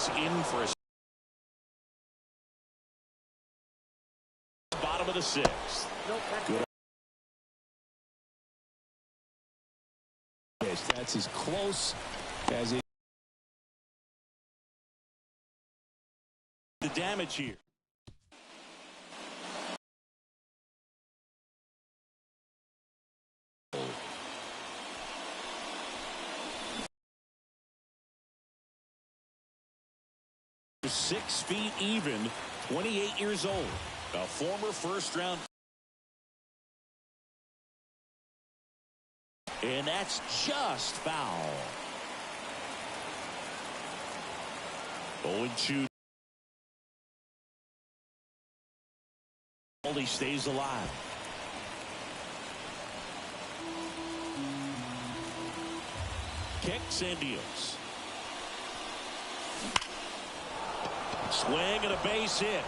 is in for a bottom of the sixth. Good. That's as close as it. The damage here. Six feet even, 28 years old, a former first-round. And that's just foul. 0-2. He stays alive. Kicks and deals. Swing and a base hit.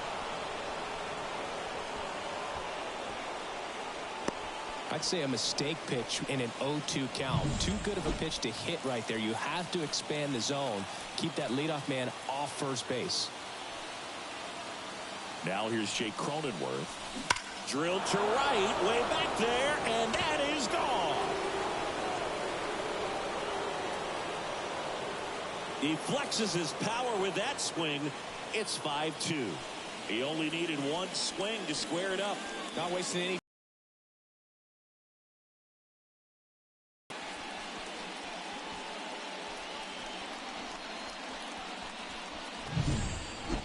I'd say a mistake pitch in an 0-2 count. Too good of a pitch to hit right there. You have to expand the zone. Keep that leadoff man off first base. Now here's Jake Cronenworth. Drilled to right, way back there, and that is gone. He flexes his power with that swing. It's 5-2. He only needed one swing to square it up. Not wasting any.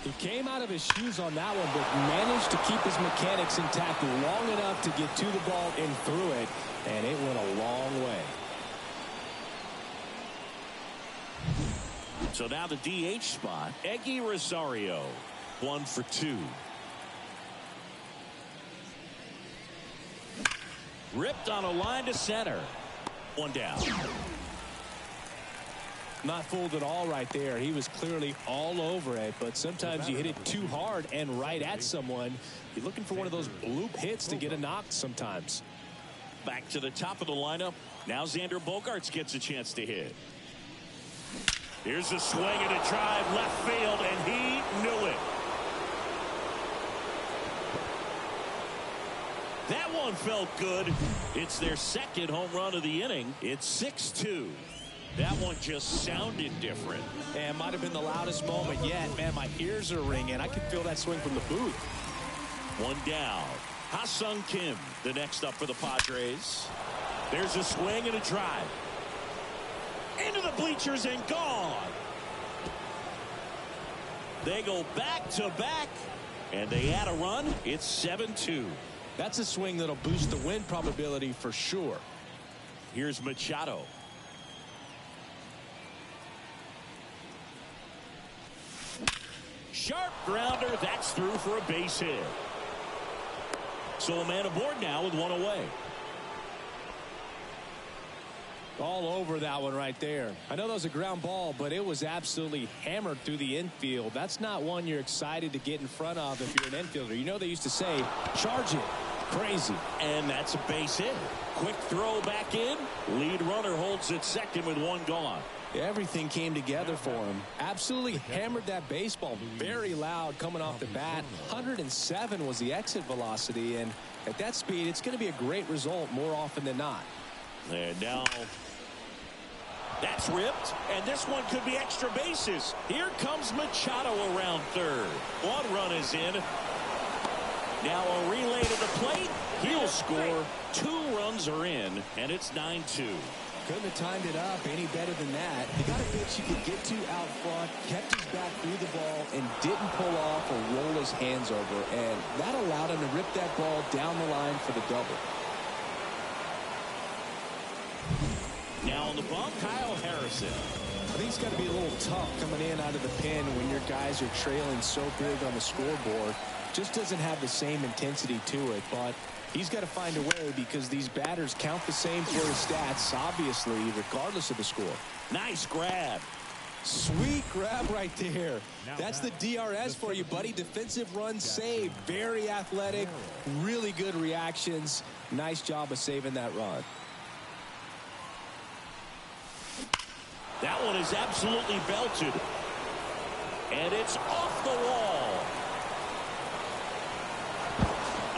He came out of his shoes on that one, but managed to keep his mechanics intact long enough to get to the ball and through it, and it went a long way. So now the DH spot, Eggy Rosario, 1 for 2. Ripped on a line to center. One down. Not fooled at all right there. He was clearly all over it, but sometimes you hit it too hard and right at someone. You're looking for one of those bloop hits to get a knock sometimes. Back to the top of the lineup. Now Xander Bogaerts gets a chance to hit. Here's a swing and a drive left field, and he knew it. That one felt good. It's their second home run of the inning. It's 6-2. That one just sounded different. And might have been the loudest moment yet. Man, my ears are ringing. I can feel that swing from the booth. One down. Ha-Sung Kim, the next up for the Padres. There's a swing and a drive. Into the bleachers and gone. They go back to back, and they add a run. It's 7-2. That's a swing that'll boost the win probability for sure. Here's Machado. Sharp grounder. That's through for a base hit. So a man aboard now with one away. All over that one right there. I know that was a ground ball, but it was absolutely hammered through the infield. That's not one you're excited to get in front of if you're an infielder. You know they used to say, charge it. Crazy. And that's a base hit. Quick throw back in. Lead runner holds at second with one gone. Everything came together for him. Absolutely hammered that baseball. Very loud coming off the bat. 107 was the exit velocity, and at that speed, it's going to be a great result more often than not. And now that's ripped, and this one could be extra bases. Here comes Machado around third. One run is in. Now a relay to the plate. He'll score. 2 runs are in, and it's 9-2. Couldn't have timed it up any better than that. He got a pitch he could get to out front, kept his back through the ball, and didn't pull off or roll his hands over. And that allowed him to rip that ball down the line for the double. Now on the bump, Kyle Harrison. I think it's got to be a little tough coming in out of the pen when your guys are trailing so big on the scoreboard. Just doesn't have the same intensity to it, but he's got to find a way because these batters count the same for his stats, obviously, regardless of the score. Nice grab. Sweet grab right there. That's the DRS for you, buddy. Defensive run saved. Very athletic. Really good reactions. Nice job of saving that run. That one is absolutely belted. And it's off the wall.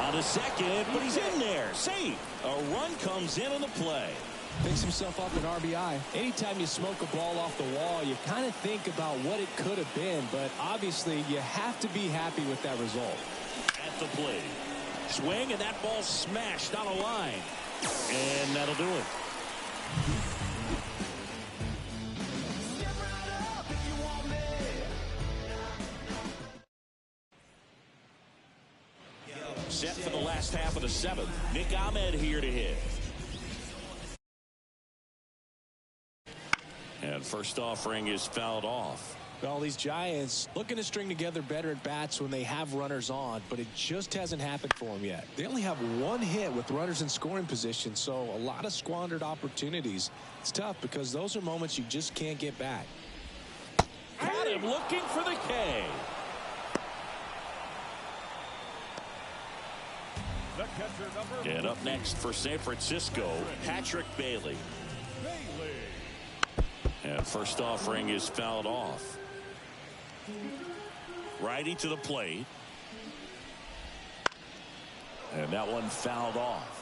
On a second, but he's in there. Safe. A run comes in on the play. Picks himself up an RBI. Anytime you smoke a ball off the wall, you kind of think about what it could have been, but obviously you have to be happy with that result. At the plate. Swing, and that ball smashed on a line. And that'll do it. Set for the last half of the seventh. Nick Ahmed here to hit. And first offering is fouled off. Well, these Giants looking to string together better at bats when they have runners on, but it just hasn't happened for them yet. They only have one hit with runners in scoring position, so a lot of squandered opportunities. It's tough because those are moments you just can't get back. Had him looking for the K. And up next for San Francisco, Patrick Bailey. And first offering is fouled off. Righty to the plate. And that one fouled off.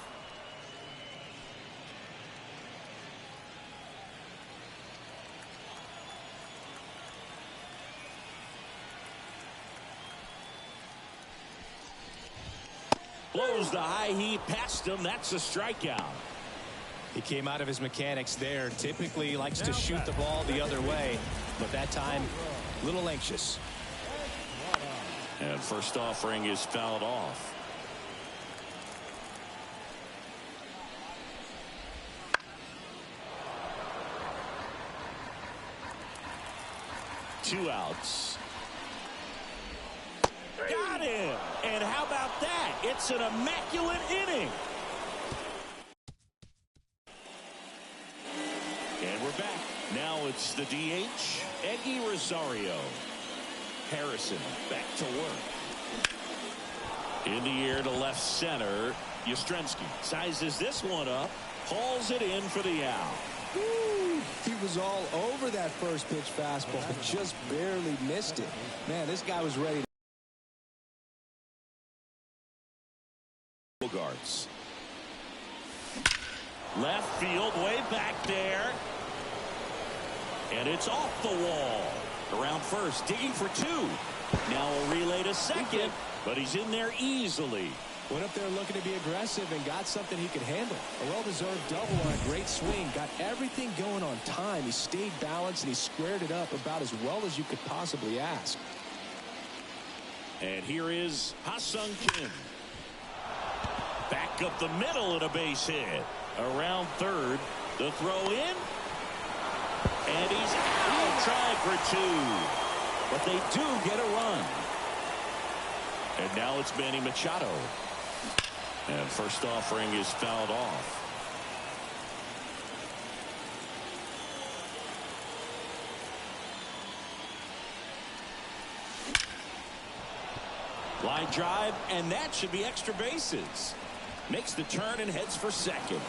Blows the high heat past him. That's a strikeout. He came out of his mechanics there. Typically likes to shoot the ball the other way, but that time a little anxious. And first offering is fouled off. Two outs. Got him. And how about that? It's an immaculate inning. And we're back. Now it's the DH, Eddie Rosario. Harrison back to work. In the air to left center. Yastrzemski sizes this one up. Hauls it in for the out. Woo, he was all over that first pitch fastball. Just barely missed it. Man, this guy was ready. Guards. Left field way back there. And it's off the wall. Around first, digging for two. Now a relay to second, but he's in there easily. Went up there looking to be aggressive and got something he could handle. A well-deserved double on a great swing. Got everything going on time. He stayed balanced and he squared it up about as well as you could possibly ask. And here is Ha-Sung Kim. Back up the middle and a base hit. Around third. The throw in. And he's out. Trying for two. But they do get a run. And now it's Manny Machado. And first offering is fouled off. Line drive, and that should be extra bases. Makes the turn and heads for second.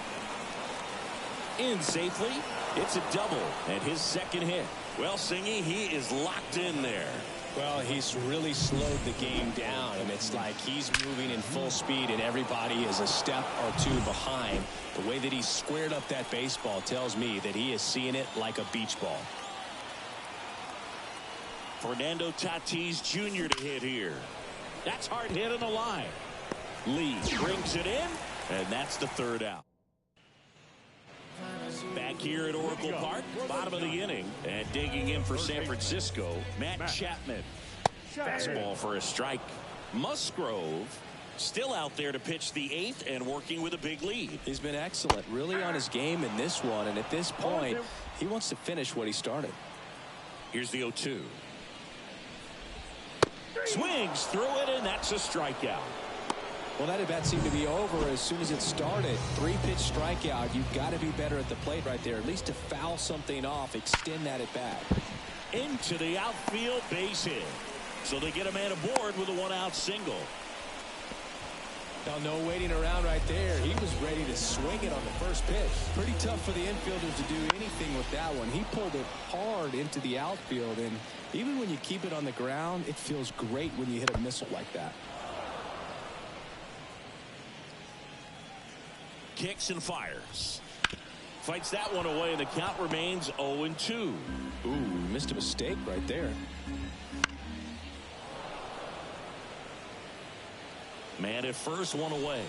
In safely. It's a double and his second hit. Well, Singy, he is locked in there. Well, he's really slowed the game down, and it's like he's moving in full speed and everybody is a step or two behind. The way that he squared up that baseball tells me that he is seeing it like a beach ball. Fernando Tatis Jr. to hit here. That's hard hit on the line. Lee brings it in, and that's the third out. Back here at Oracle Park, bottom of the inning, and digging in for San Francisco, Matt Chapman. Fastball for a strike. Musgrove still out there to pitch the eighth and working with a big lead. He's been excellent, really on his game in this one, and at this point, he wants to finish what he started. Here's the 0-2. Swings through it, and that's a strikeout. Well, that at bat seemed to be over as soon as it started. 3-pitch strikeout. You've got to be better at the plate right there, at least to foul something off, extend that at bat. Into the outfield, base hit. So they get a man aboard with a one-out single. Oh, no waiting around right there. He was ready to swing it on the first pitch. Pretty tough for the infielders to do anything with that one. He pulled it hard into the outfield, and even when you keep it on the ground, it feels great when you hit a missile like that. Kicks and fires. Fights that one away, and the count remains 0-2. Ooh, missed a mistake right there. Man at first, one away.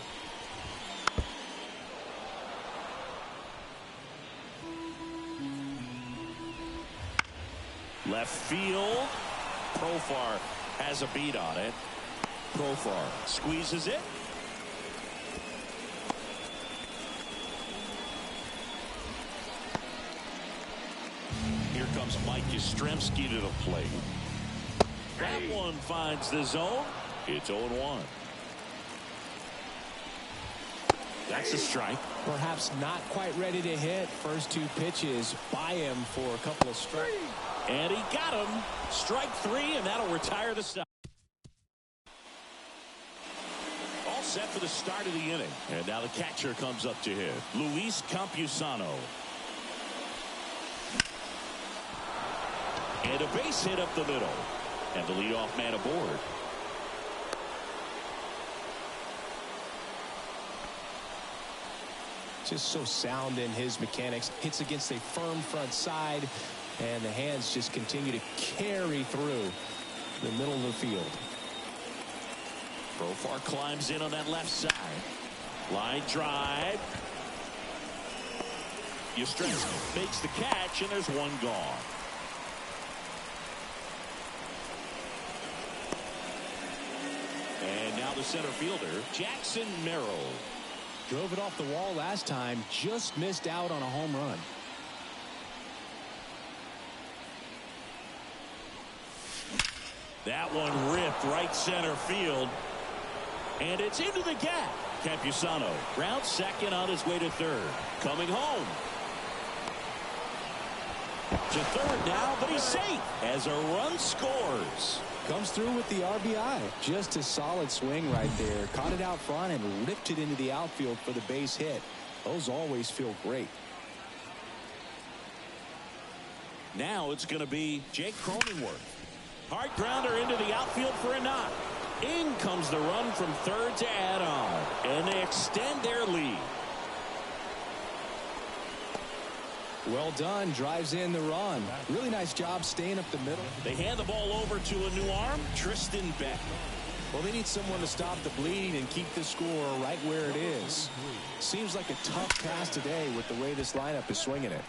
Left field. Profar has a beat on it. Profar squeezes it. Here comes Mike Yastrzemski to the plate. That one finds the zone. It's 0-1. That's a strike. Perhaps not quite ready to hit. First two pitches by him for a couple of strikes. And he got him. Strike three, and that'll retire the side. All set for the start of the inning. And now the catcher comes up to hit. Luis Campusano. And a base hit up the middle. And the leadoff man aboard. Just so sound in his mechanics. Hits against a firm front side, and the hands just continue to carry through the middle of the field. Profar climbs in on that left side. Line drive. Yastrzemski makes the catch, and there's one gone. And now the center fielder, Jackson Merrill. Drove it off the wall last time, just missed out on a home run. That one ripped right center field. And it's into the gap. Campusano rounds second on his way to third. Coming home. To third now, but he's safe as a run scores. Comes through with the RBI. Just a solid swing right there. Caught it out front and ripped it into the outfield for the base hit. Those always feel great. Now it's going to be Jake Cronenworth. Hard grounder into the outfield for a knock. In comes the run from third to add on. And they extend their lead. Well done. Drives in the run. Really nice job staying up the middle. They hand the ball over to a new arm, Tristan Beck. Well, they need someone to stop the bleeding and keep the score right where it is. Seems like a tough task today with the way this lineup is swinging it.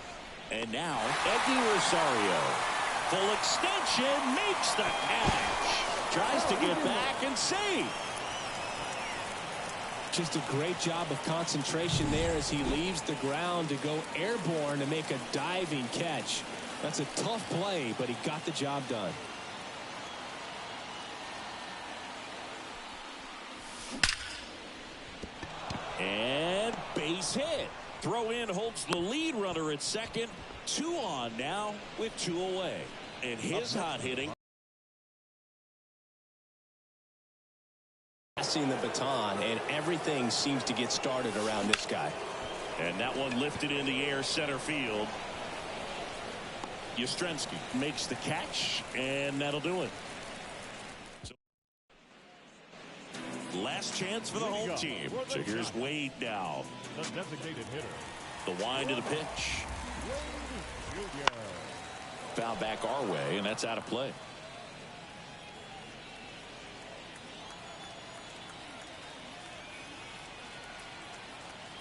And now, Eddie Rosario. Full extension, makes the catch. Tries to get back and save. Just a great job of concentration there as he leaves the ground to go airborne to make a diving catch. That's a tough play, but he got the job done. And base hit. Throw in holds the lead runner at second. 2 on now with 2 away. And his hot hitting. Passing the baton, and everything seems to get started around this guy. And that one lifted in the air center field. Yastrzemski makes the catch, and that'll do it. So, last chance for the home team. So here's Wade now. The designated hitter. The wind of the pitch. Foul back our way, and that's out of play.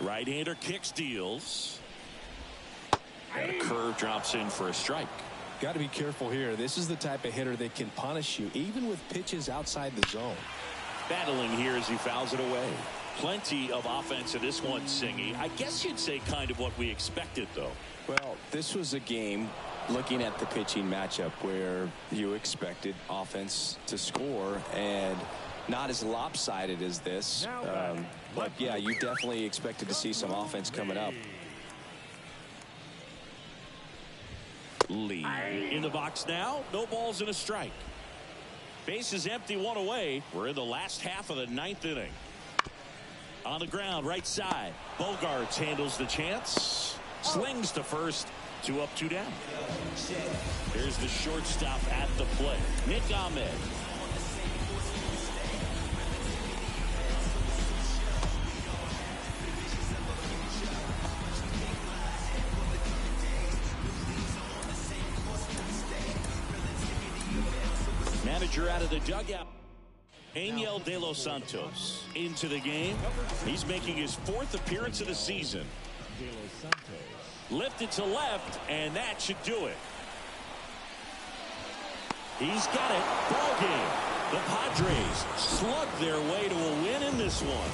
Right-hander kicks, deals. And a curve drops in for a strike. Got to be careful here. This is the type of hitter that can punish you even with pitches outside the zone. Battling here as he fouls it away. Plenty of offense in this one, Singy. I guess you'd say kind of what we expected, though. Well, this was a game, looking at the pitching matchup, where you expected offense to score, and not as lopsided as this. But yeah, you definitely expected to see some offense coming up. Lee in the box now. No balls and a strike. Base is empty, 1 away. We're in the last half of the 9th inning. On the ground, right side. Bogarts handles the chance. Slings to first. 2 up, 2 down. Here's the shortstop at the plate. Nick Ahmed. Manager out of the dugout. Angel De Los Santos into the game. He's making his 4th appearance of the season. De Los Santos. Lifted to left, and that should do it. He's got it. Ball game. The Padres slug their way to a win in this one.